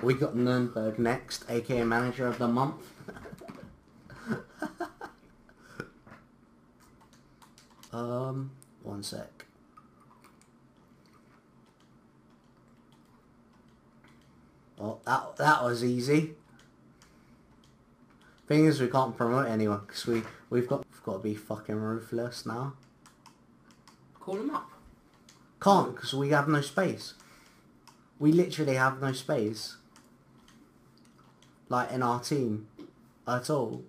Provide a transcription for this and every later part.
We got Nürnberg next, aka Manager of the Month. One sec. Oh, that was easy. Thing is, we can't promote anyone because we've got to be fucking ruthless now. Call them up. Can't, because we have no space. We literally have no space. Like, in our team. At all.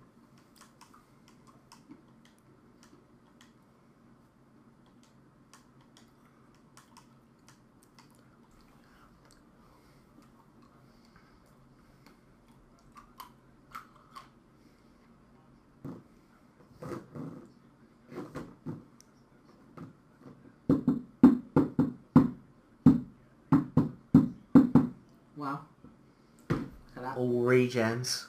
Wow. All regens.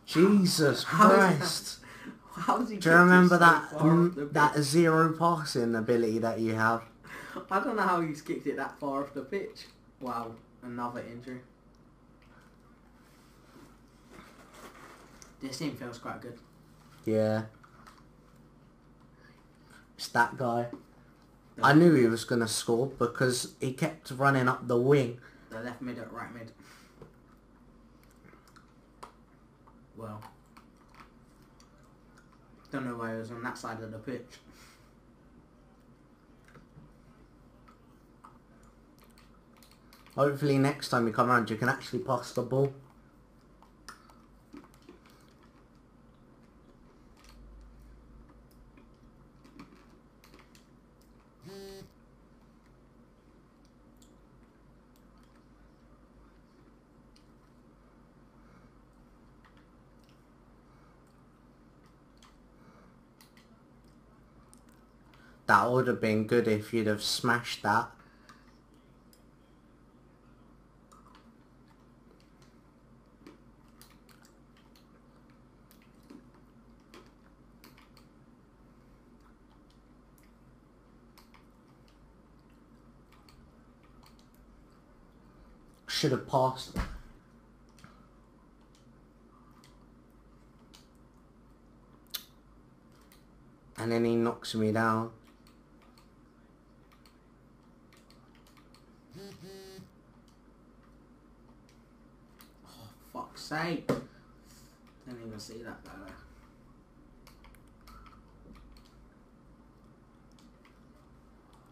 Jesus Christ! How does he Do you remember that that zero passing ability that you have? I don't know how he's kicked it that far off the pitch. Wow, another injury. This team feels quite good. Yeah. It's that guy. I knew he was going to score because he kept running up the wing. The left mid at right mid. Well, don't know why he was on that side of the pitch. Hopefully next time you come around you can actually pass the ball. That would have been good if you'd have smashed that. Should have passed. And then he knocks me down. Oh, fuck's sake. Didn't even see that though.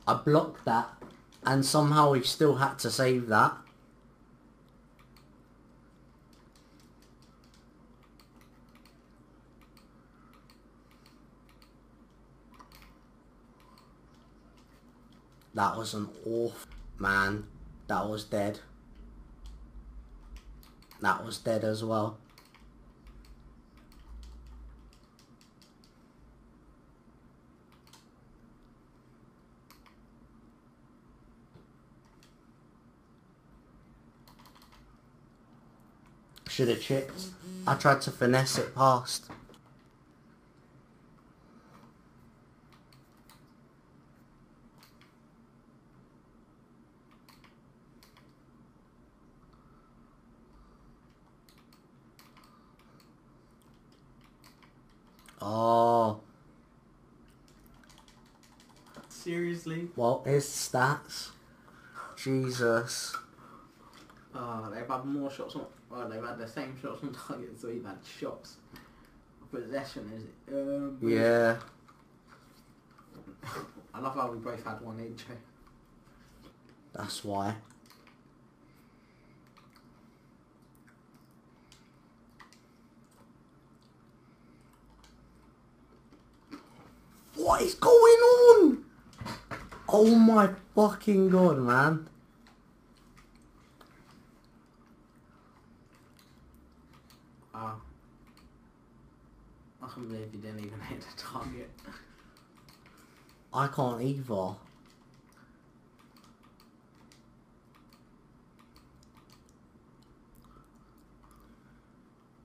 I blocked that and somehow he still had to save that. That was an awful... Man, that was dead. That was dead as well. Should have chipped. I tried to finesse it past. Oh. Seriously? Well, his stats. Jesus. They've had more shots on... Well, they've had the same shots on target, so we've had shots. Possession, is it? Yeah. I love how we both had one each. That's why. What is going on? Oh my fucking god, man. Oh. I can't believe you didn't even hit the target. I can't either.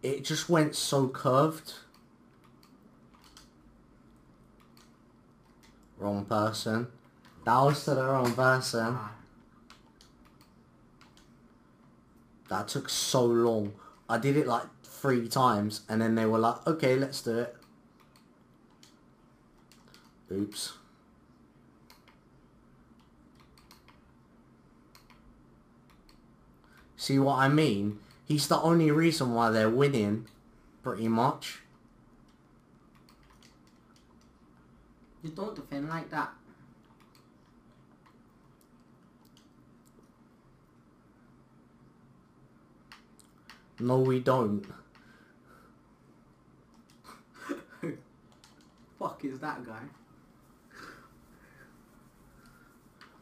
It just went so curved. Wrong person. That was to the wrong person. That took so long. I did it like 3 times and then they were like, okay, let's do it. Oops. See what I mean? He's the only reason why they're winning, pretty much. You don't defend like that. No, we don't. Fuck is that guy?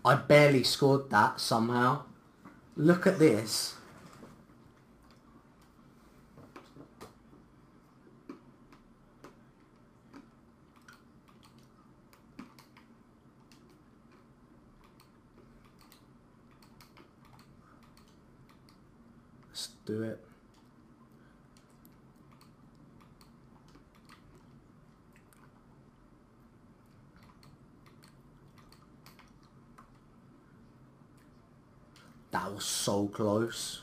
I barely scored that somehow. Look at this. Let's do it. That was so close.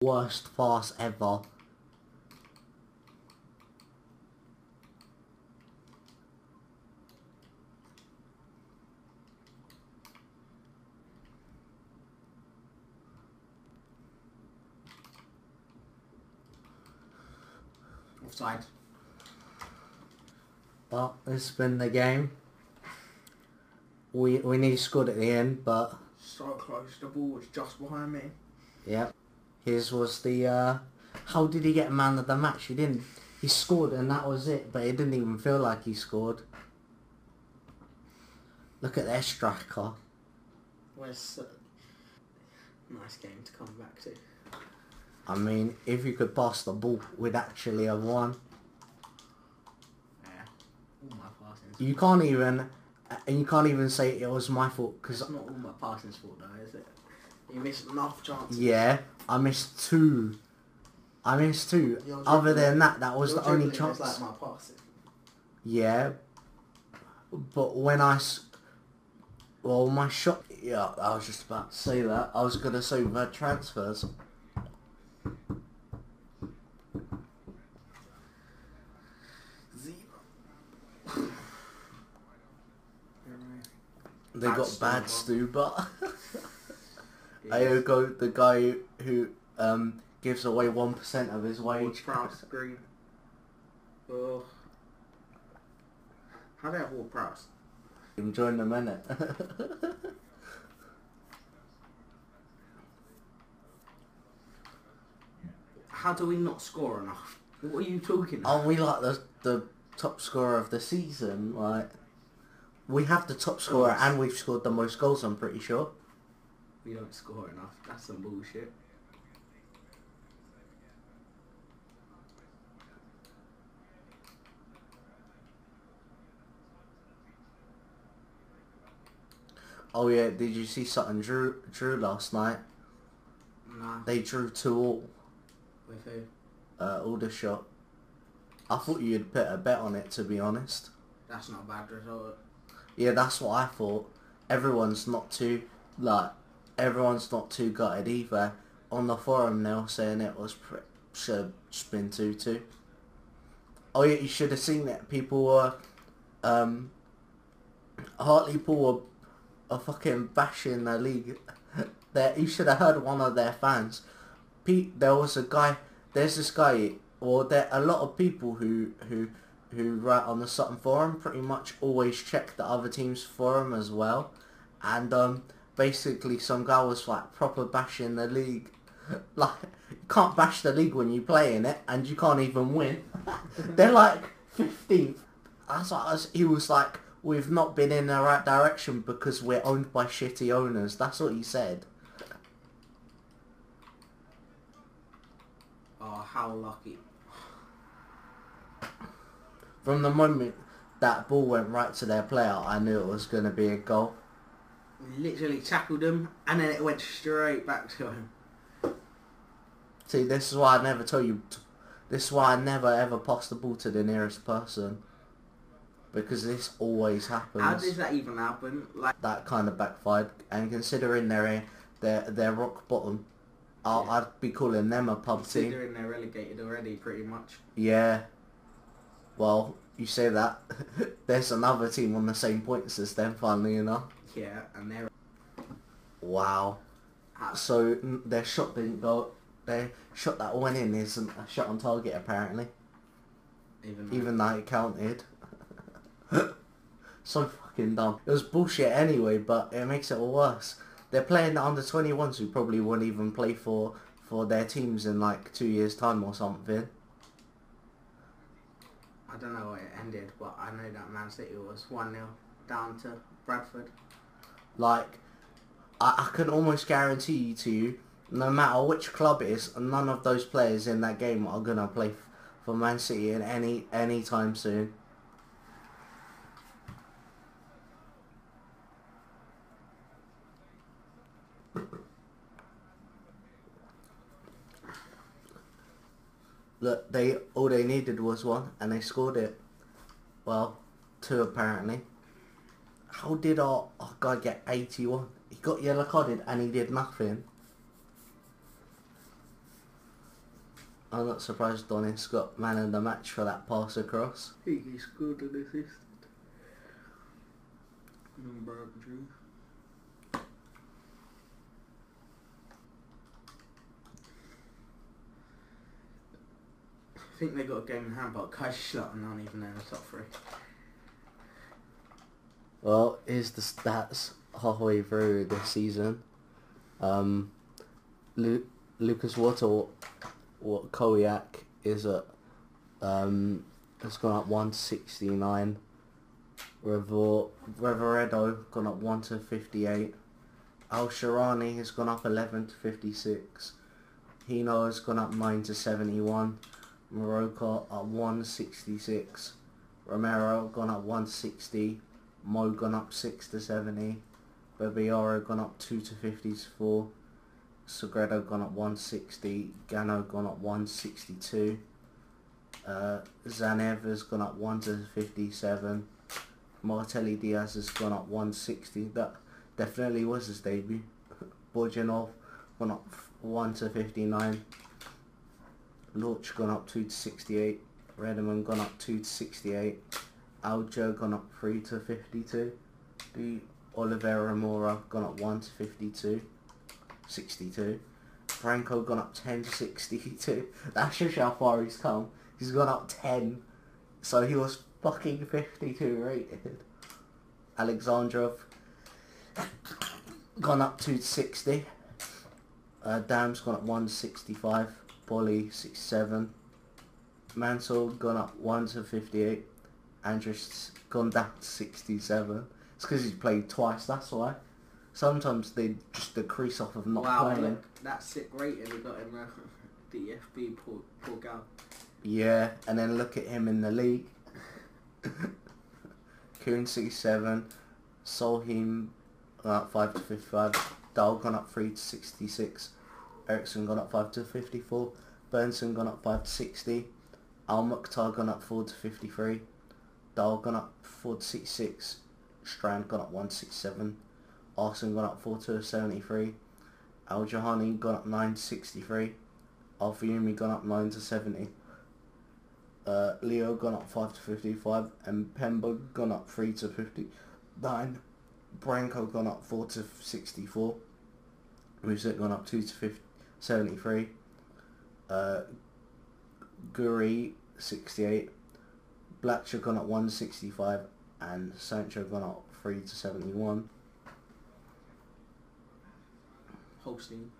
Worst pass ever. Offside. But it's been the game. We nearly scored at the end, but So close, the ball was just behind me. yep. His was the how did he get man of the match? He didn't. He scored and that was it, but it didn't even feel like he scored. Look at their striker. Nice game to come back to. I mean, if you could pass the ball, we'd actually have won. Yeah. All my passing's You can't even say it was my fault because It's not all my passing's fault though, is it? You missed enough chances. yeah, I missed 2. You're Other dribbling. than that was Your the only dribbling is chance. like my passing. Yeah, but when well, my shot. Yeah, I was just about to say that. I was gonna say about transfers. They Bad got Stu, bad man. stew, but I Yes. go the guy who gives away 1% of his wage. Prowse green. Oh. How do I have all Prowse? Enjoying the minute. How do we not score enough? What are you talking about? Aren't we like the top scorer of the season? Like, we have the top scorer Yes. and we've scored the most goals, I'm pretty sure. We don't score enough. That's some bullshit. Oh yeah, did you see Sutton drew last night? Nah. They drew 2-2. With who? Aldershot. I thought you'd put a bet on it, to be honest. That's not a bad result. Yeah, that's what I thought. Everyone's not too gutted either. On the forum they were saying it was should have just been 2-2. Oh yeah, you should have seen it. People were Hartlepool were fucking bashing the league. You should have heard one of their fans. There's this guy, or there a lot of people who write on the Sutton forum pretty much always check the other team's forum as well, and basically some guy was like proper bashing the league, Like, you can't bash the league when you play in it, and you can't even win. They're like 15th. He was like, we've not been in the right direction because we're owned by shitty owners. That's what he said. Oh, how lucky. From the moment that ball went right to their player, I knew it was going to be a goal. Literally tackled him, and then it went straight back to him. See, this is why I never tell you... This is why I never ever pass the ball to the nearest person. Because this always happens. How does that even happen? Like, that kind of backfired, and considering they're rock bottom, I'd be calling them a pub team. Considering they're relegated already, pretty much. Yeah. Well, you say that. There's another team on the same points as them, funnily enough. Yeah, and they're... Wow. So their shot didn't go. Their shot that went in isn't a shot on target, apparently. Even though it counted. So fucking dumb. It was bullshit anyway, but it makes it all worse. They're playing the under-21s who probably won't even play for their teams in like 2 years' time or something. I don't know what it ended, but I know that Man City was 1-0 down to Bradford. Like, I can almost guarantee to you, no matter which club it is, none of those players in that game are going to play for Man City in any time soon. Look, all they needed was one, and they scored it. Well, two apparently. How did our guy get 81? He got yellow carded and he did nothing. I'm not surprised Donis got man of the match for that pass across. He scored an assist. I think they got a game in hand, but Kaiserslautern aren't even in the top three. Well, here's the stats halfway through this season. Lucas Kowiak is at has gone up 169. Reveredo gone up 1 to 58. Al Sharani has gone up 11 to 56. Hino has gone up 9 to 71. Morocco at 166. Romero gone up 160. Mo gone up 6 to 70. Bebiaro gone up 2 to 54. Sagredo gone up 160. Gano gone up 162. Zanev has gone up 1 to 57. Martelli Diaz has gone up 160. That definitely was his debut. Borjanov gone up 1 to 59. Lorch gone up 2 to 68. Redeman gone up 2 to 68. Aljo gone up 3 to 52. The Oliveira Mora gone up 1 to 62. Franco gone up 10 to 62. That shows how far he's come. He's gone up 10. So he was fucking 52 rated. Alexandrov gone up 2 to 60. Dam's gone up 1 to 65. Bolly 67. Mansell gone up 1 to 58. Andrus gone down to 67. It's because he's played twice, that's why. Sometimes they just decrease off of not playing. Wow, look, that sick rating he got in DFB, poor gal. Yeah, and then look at him in the league. Kieran 67. Solheim gone up 5 to 55. Dahl gone up 3 to 66. Ericsson gone up 5 to 54. Burnson gone up 5 to 60. Al Mukhtar gone up 4 to 53. Dahl gone up 4 to 66. Strand gone up 1 to 67. Arson gone up 4 to 73. Al Jahani gone up 9 to 63. Alfiumi gone up 9 to 70. Leo gone up 5 to 55. And Pemba gone up 3 to 59. Branko gone up 4 to 64. Music gone up 2 to 73. Guri 68. Blatcher gone up 1 to 65. And Sancho gone up 3 to 71. Holstein.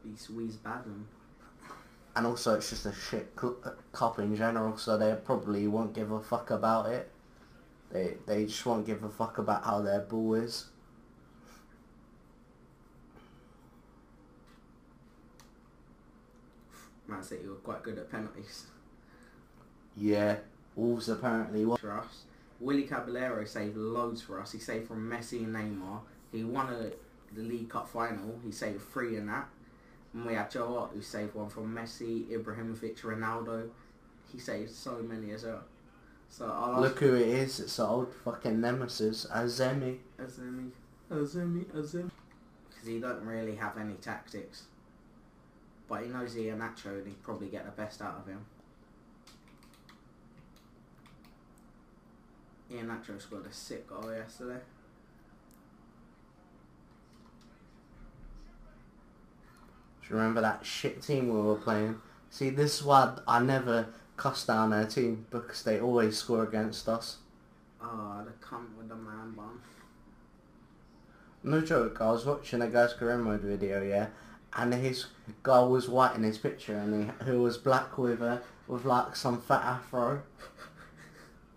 He squeezed bad and And also it's just a shit cup in general, so they probably won't give a fuck about it. They just won't give a fuck about how their ball is. Man City were quite good at penalties. Yeah, Wolves apparently won. For us. Willie Caballero saved loads for us. He saved from Messi and Neymar. He won the League Cup final. He saved 3 in that. And we had Joe Hart who saved one from Messi, Ibrahimovic, Ronaldo. He saved so many as well. So I'll Look who it is. It's the old fucking nemesis, Azemi. Because he don't really have any tactics. But he knows Iheanacho and he'd probably get the best out of him. Iheanacho scored a sick goal yesterday. Do you remember that shit team we were playing? See, this is why I never cuss down their team, because they always score against us. Oh, the cunt with the man bun. No joke, I was watching a guy's career mode video, yeah, and his guy was white in his picture, and who was black with like some fat afro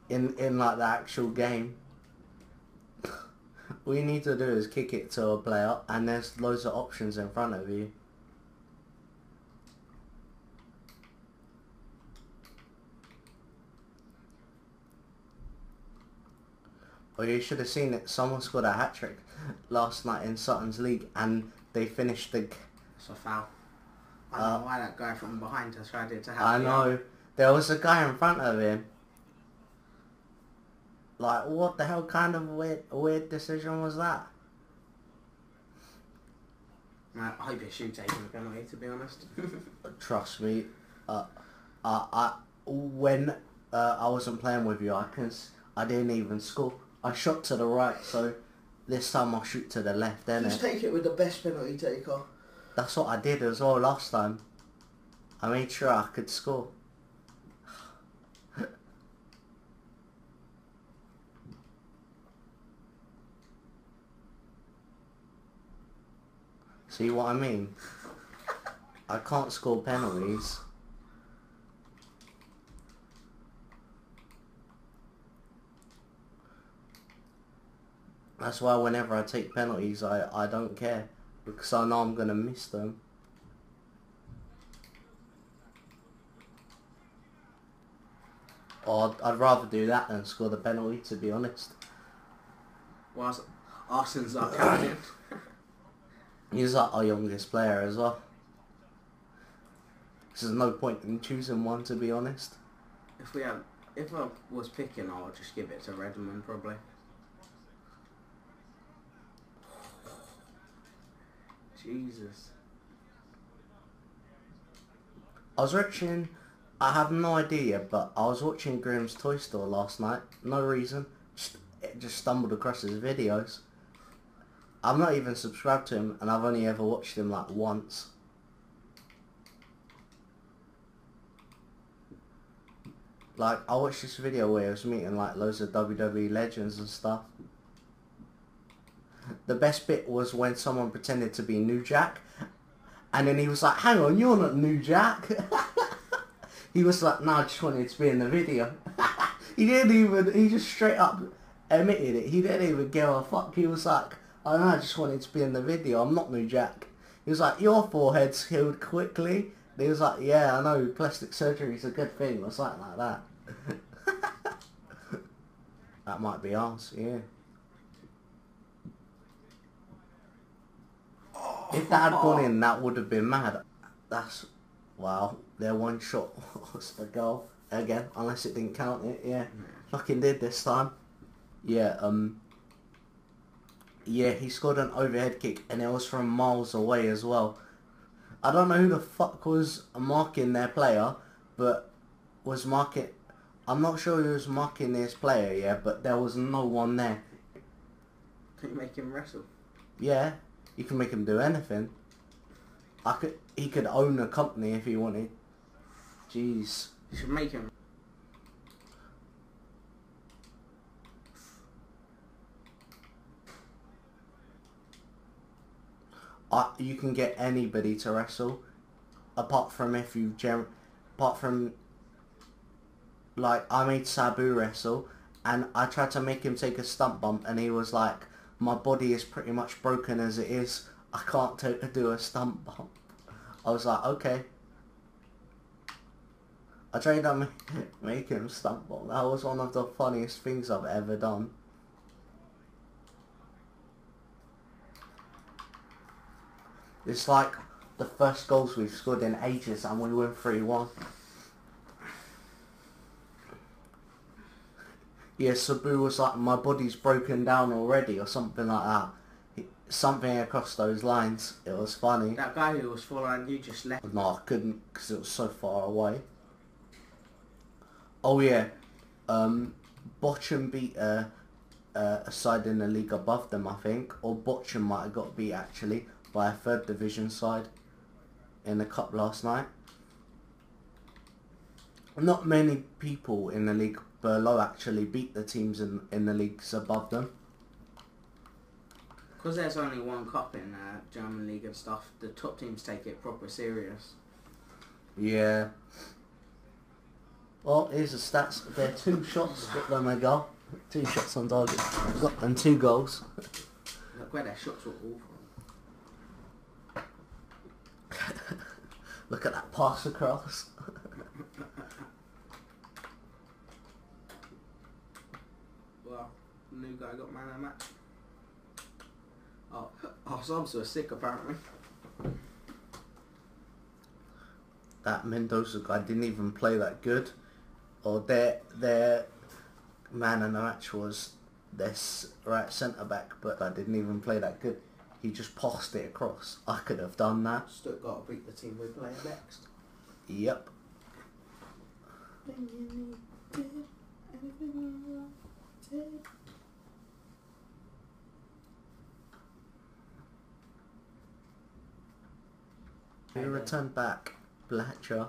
in like the actual game. All you need to do is kick it to a player, and there's loads of options in front of you. Oh, you should have seen it. Someone scored a hat-trick last night in Sutton's league, and they finished the... It's a foul. I don't know why that guy from behind decided to have I know. There was a guy in front of him. Like, what the hell kind of weird decision was that? I hope it's you taking the penalty, to be honest. Trust me. When I wasn't playing with you, I didn't even score. I shot to the right, so this time I'll shoot to the left, innit? Just take it with the best penalty taker. That's what I did as well last time. I made sure I could score. See what I mean? I can't score penalties. That's why whenever I take penalties, I don't care. Because I know I'm going to miss them. Or I'd rather do that than score the penalty, to be honest. Whilst Arsenal's our captain. He's like our youngest player as well. There's no point in choosing one, to be honest. If I was picking, I would just give it to Redmond, probably. Jesus. I was watching, I have no idea, but I was watching Graham's Toy Store last night. No reason. Just stumbled across his videos. I'm not even subscribed to him, and I've only ever watched him like once. Like, I watched this video where he was meeting like loads of WWE legends and stuff. The best bit was when someone pretended to be New Jack, and then he was like, hang on, you're not New Jack. He was like, no, I just wanted to be in the video. He just straight up admitted it. He didn't even give a fuck. He was like, oh no, I just wanted to be in the video, I'm not New Jack. He was like, your forehead's healed quickly. And he was like, yeah, I know, plastic surgery's a good thing, or something like that. That might be us, yeah. If that had gone in, that would have been mad. That's... Wow, their one shot was a goal. Again, unless it didn't count it, yeah. Fucking did this time. Yeah, yeah, he scored an overhead kick, and it was from miles away as well. I don't know who the fuck was marking their player, but was marking... I'm not sure who was marking this player, yeah, but there was no one there. Can you make him wrestle? Yeah, you can make him do anything. He could own a company if he wanted. Jeez. You should make him. you can get anybody to wrestle, apart from like I made Sabu wrestle, and I tried to make him take a stump bump, and he was like, my body is pretty much broken as it is. I can't do a stump bump. I was like, okay. I tried to make him stump bump. That was one of the funniest things I've ever done. It's like the first goals we've scored in ages and we win 3-1. Yeah, Sabu was like, my body's broken down already or something like that. Something across those lines. It was funny. That guy who was following you just left. No, I couldn't because it was so far away. Oh yeah, Bochum beat a side in the league above them, I think. Or Bochum might have got beat actually by a third division side in the cup last night. Not many people in the league below actually beat the teams in the leagues above them. Because there's only one cup in German league and stuff, the top teams take it proper serious. Yeah. Well, here's the stats. They're 2 shots, got them a goal. 2 shots on target. Got them 2 goals. Look where their shots were all from. Look at that pass across. Well, the new guy got man of the match. Oh, Subs were sick apparently. That Mendoza guy didn't even play that good. Or their man in the match was their right centre back, but I didn't even play that good. He just passed it across. I could have done that. Stuttgart beat the team we're playing next. Yep. We returned back, Blatcher.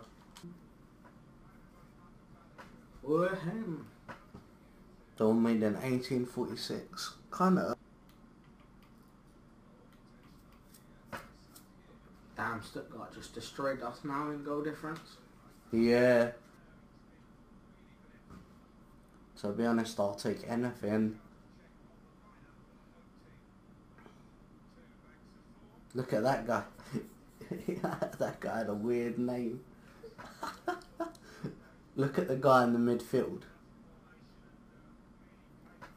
Him. Dawn made in 1846. Kinda. Damn, Stuttgart just destroyed us now in goal difference. Yeah. To be honest, I'll take anything. Look at that guy. That guy had a weird name. Look at the guy in the midfield.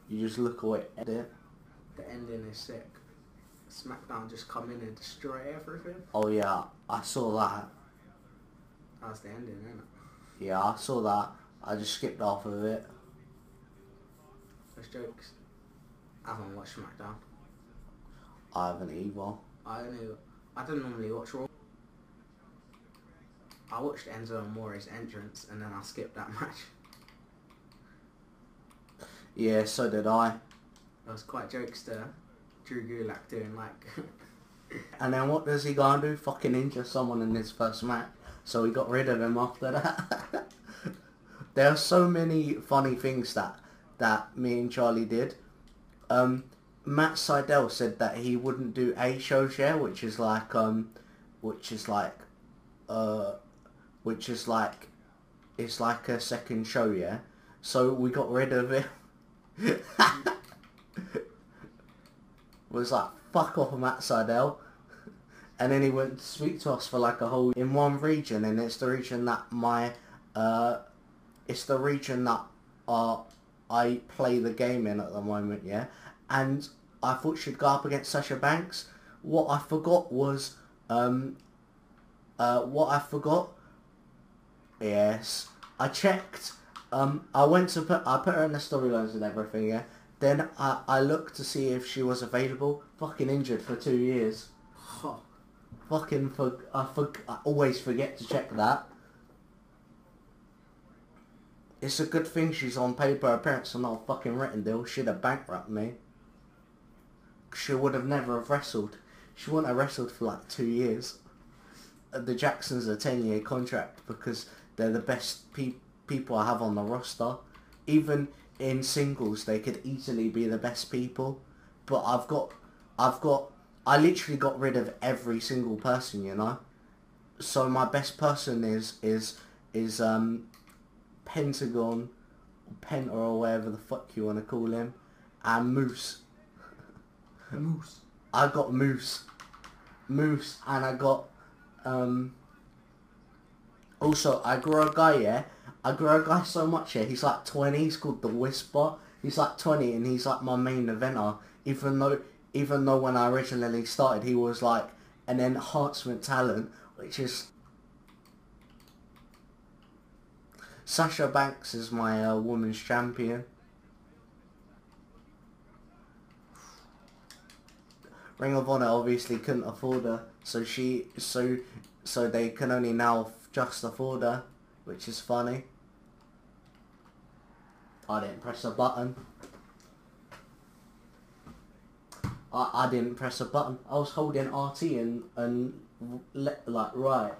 You just look away at it. The ending is sick. SmackDown just come in and destroy everything. Oh yeah, I saw that. That's the ending, isn't it? Yeah, I saw that. I just skipped off of it. Those jokes. I haven't watched SmackDown. I haven't either. I don't normally watch Raw. I watched Enzo Amore's entrance and then I skipped that match. Yeah, so did I. There was quite jokes to Drew Gulak doing like... And then what does he go and do? Fucking injure someone in his first match. So we got rid of him after that. There are so many funny things that me and Charlie did. Matt Seidel said that he wouldn't do a show share, which is like it's like a second show, yeah. So we got rid of it. Was like, fuck off, Matt Seidel. And then he went to speak to us for like a whole in one region, and it's the region that I play the game in at the moment, yeah. And I thought she'd go up against Sasha Banks. What I forgot was yes, I checked. I put her in the storylines and everything, yeah. Then I looked to see if she was available. Fucking injured for 2 years. I always forget to check that. It's a good thing she's on paper appearance and not a fucking written deal. She'd have bankrupted me. She would have never have wrestled. She wouldn't have wrestled for like 2 years. The Jacksons a 10-year contract because they're the best people I have on the roster. Even in singles, they could easily be the best people. But I've got I literally got rid of every single person, you know. So my best person is Pentagon, or Penta, or whatever the fuck you want to call him, and Moose. Moose. I got Moose, and I got Also, I grew a guy, yeah. I grew a guy so much, yeah. He's like 20. He's called the Whisper. He's like 20, and he's like my main eventer. Even though when I originally started, he was like an enhancement talent, which is Sasha Banks is my women's champion. Ring of Honor obviously couldn't afford her, so they can only now just afford her, which is funny. I didn't press a button. I didn't press a button. I was holding RT and like right.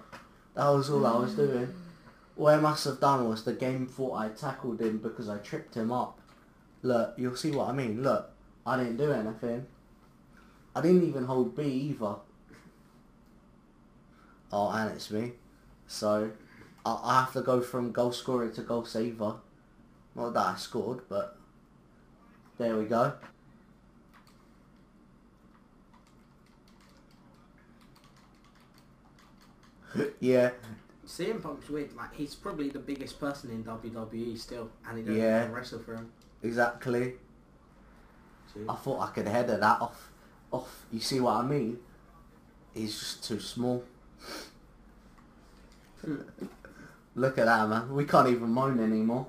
That was all I was doing. What I must have done was the game thought I tackled him because I tripped him up. Look, you'll see what I mean. Look, I didn't do anything. I didn't even hold B either. Oh, and it's me. So, I have to go from goal scorer to goal saver. Not that I scored, but there we go. Yeah. CM Punk's weird. Like, he's probably the biggest person in WWE still, and he doesn't even wrestle for him. Exactly. Jeez. I thought I could header that off. You see what I mean? He's just too small. Look at that, man. We can't even moan anymore.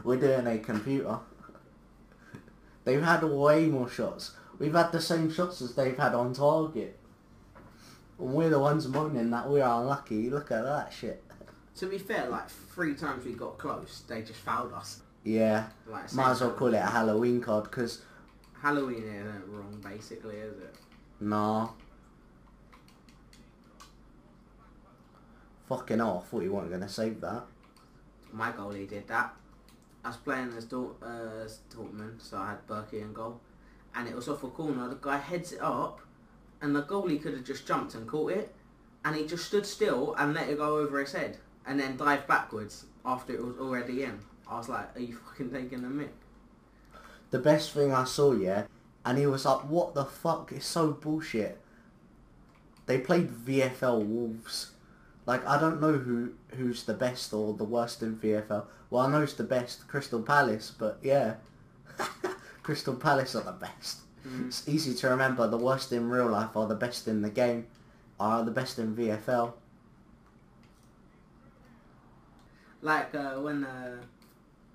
We're doing a computer. They've had way more shots. We've had the same shots as they've had on target. And we're the ones moaning that we are unlucky. Look at that shit. To be fair, like 3 times we got close, they just fouled us. Yeah. Like, might as well call it a Halloween card, because... Halloween isn't wrong, basically, is it? Nah. Fucking hell, I thought you weren't going to save that. My goalie did that. I was playing as Dortmund, so I had Berkey in goal. And it was off a corner, the guy heads it up, and the goalie could have just jumped and caught it, and he just stood still and let it go over his head, and then dived backwards after it was already in. I was like, are you fucking taking a mick? The best thing I saw, yeah, and he was like, what the fuck, it's so bullshit. They played VFL Wolves. Like, I don't know who's the best or the worst in VFL. Well, I know who's the best, Crystal Palace, but yeah. Crystal Palace are the best. Mm. It's easy to remember, the worst in real life are the best in the game, are the best in VFL. Like, when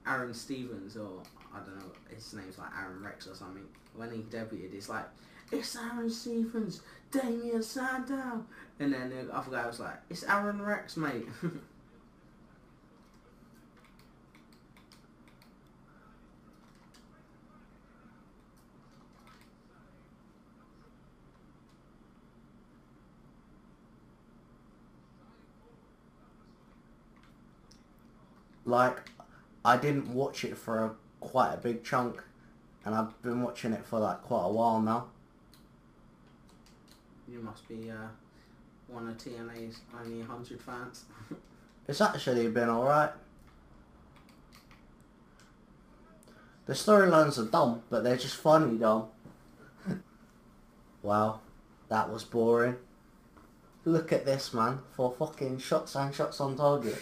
Aaron Stevens, or I don't know, his name's like Aaron Rex or something, when he debuted, it's like, it's Aaron Stevens, Damien Sandow, and then the other guy was like, it's Aaron Rex, mate. Like, I didn't watch it for quite a big chunk, and I've been watching it for like quite a while now. You must be one of TNA's only 100 fans. It's actually been alright. The storylines are dumb, but they're just funny dumb. Wow, that was boring. Look at this, man, for fucking shots and shots on target.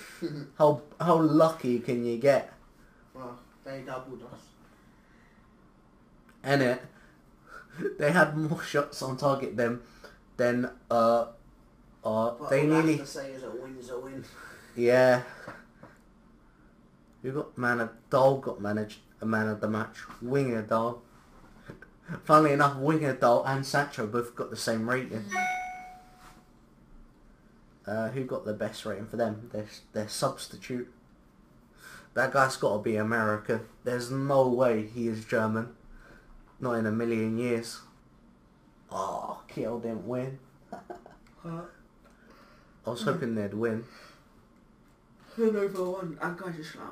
How lucky can you get? Well, they doubled us. Innit? They had more shots on target than they nearly... to say is a win's a win. Yeah. You got Dole got a man of the match. Winger Dole. Funnily enough, Winger Dole and Sancho both got the same rating. Who got the best rating for them? Their substitute. That guy's got to be American. There's no way he is German. Not in a million years. Oh, Kiel didn't win. I was hoping they'd win. Hannover won. And guys just like,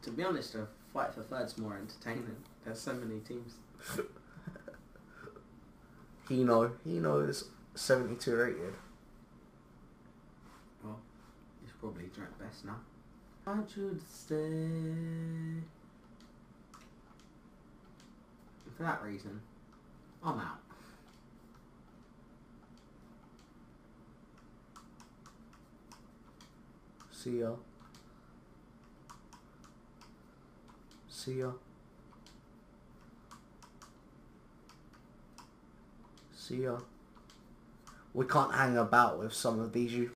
to be honest, a fight for third's more entertaining. There's so many teams. Hino is 72 rated. Well, he's probably drunk best now. I should stay. For that reason, I'm out. See ya. See ya. See ya. We can't hang about with some of these